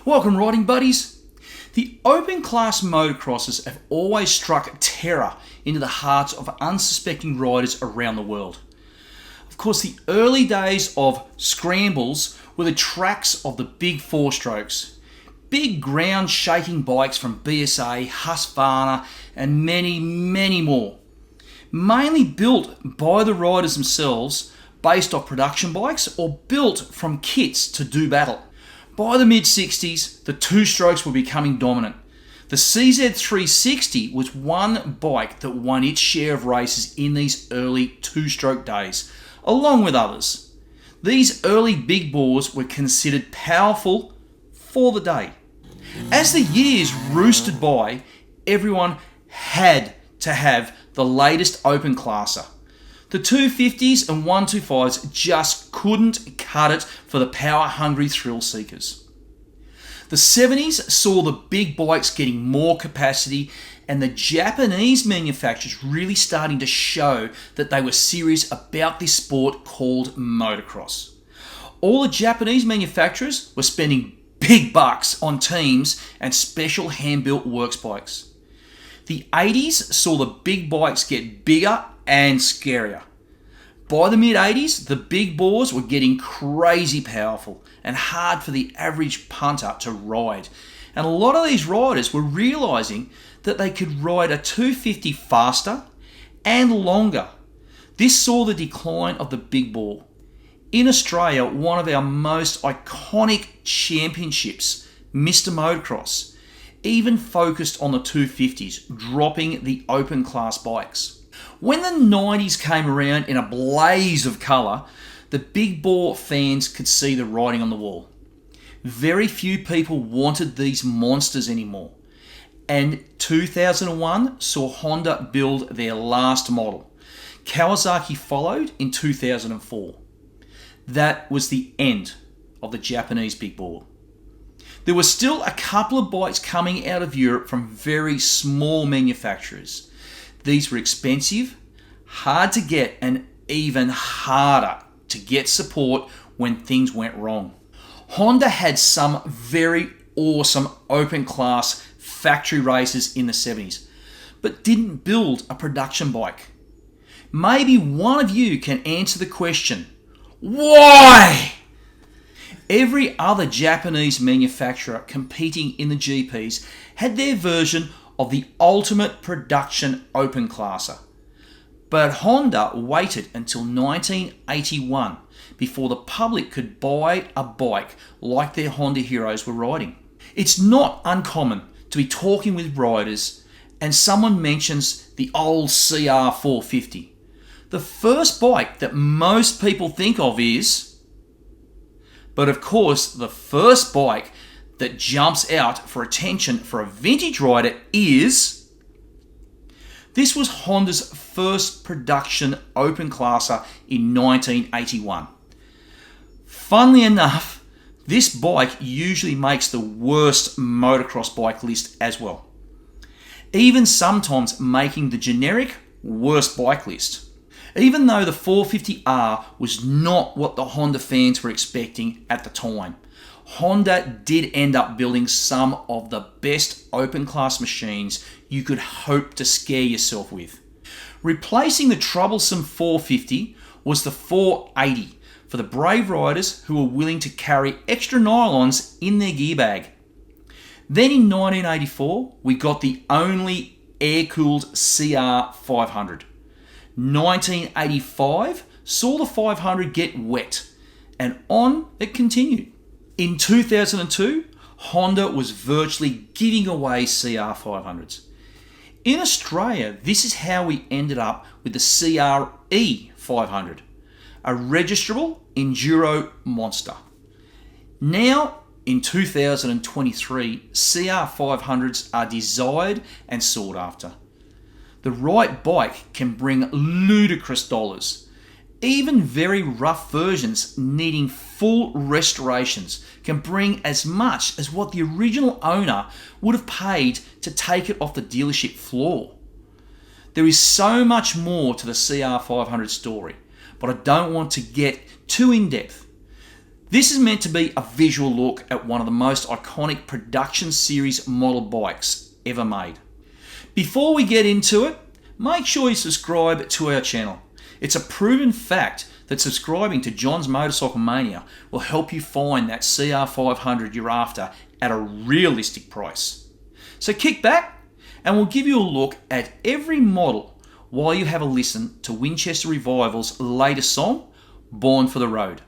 Welcome, riding buddies. The open class motocrossers have always struck terror into the hearts of unsuspecting riders around the world. Of course, the early days of scrambles were the tracks of the big four strokes. Big ground shaking bikes from BSA, Husqvarna and many more. Mainly built by the riders themselves based off production bikes or built from kits to do battle. By the mid-60s, the two strokes were becoming dominant. The CZ360 was one bike that won its share of races in these early two-stroke days, along with others. These early big bores were considered powerful for the day. As the years roosted by, everyone had to have the latest open classer. The 250s and 125s just couldn't cut it for the power-hungry thrill seekers. The 70s saw the big bikes getting more capacity and the Japanese manufacturers really starting to show that they were serious about this sport called motocross. All the Japanese manufacturers were spending big bucks on teams and special hand-built works bikes. The 80s saw the big bikes get bigger and scarier. By the mid-80s, the big bores were getting crazy powerful and hard for the average punter to ride. And a lot of these riders were realising that they could ride a 250 faster and longer. This saw the decline of the big bore. In Australia, one of our most iconic championships, Mr. Motocross, even focused on the 250s, dropping the open class bikes. When the 90s came around in a blaze of colour, the big bore fans could see the writing on the wall. Very few people wanted these monsters anymore. And 2001 saw Honda build their last model. Kawasaki followed in 2004. That was the end of the Japanese big bore. There were still a couple of bikes coming out of Europe from very small manufacturers. These were expensive, hard to get, and even harder to get support when things went wrong. Honda had some very awesome open class factory races in the 70s, but didn't build a production bike. Maybe one of you can answer the question, why? Every other Japanese manufacturer competing in the GPs had their version of the ultimate production open classer. But Honda waited until 1981 before the public could buy a bike like their Honda heroes were riding. It's not uncommon to be talking with riders and someone mentions the old CR450. The first bike that most people think of is, but of course the first bike that jumps out for attention for a vintage rider is, this was Honda's first production open classer in 1981. Funnily enough, this bike usually makes the worst motocross bike list as well, even sometimes making the generic worst bike list. Even though the 450R was not what the Honda fans were expecting at the time, Honda did end up building some of the best open class machines you could hope to scare yourself with. Replacing the troublesome 450 was the 480 for the brave riders who were willing to carry extra nylons in their gear bag. Then in 1984, we got the only air-cooled CR500. 1985 saw the 500 get wet, and on it continued. In 2002, Honda was virtually giving away CR500s. In Australia, this is how we ended up with the CRE 500, a registrable enduro monster. Now, in 2023, CR500s are desired and sought after. The right bike can bring ludicrous dollars. Even very rough versions needing full restorations can bring as much as what the original owner would have paid to take it off the dealership floor. There is so much more to the CR500 story, but I don't want to get too in depth. This is meant to be a visual look at one of the most iconic production series model bikes ever made. Before we get into it, make sure you subscribe to our channel. It's a proven fact that subscribing to John's Motorcycle Mania will help you find that CR500 you're after at a realistic price. So kick back and we'll give you a look at every model while you have a listen to Winchester Revival's latest song, Born for the Road.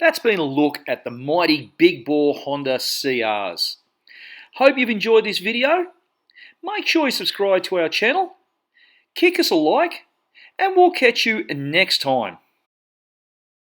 That's been a look at the mighty big bore Honda CRs. Hope you've enjoyed this video. make sure you subscribe to our channel, kick us a like, and we'll catch you next time.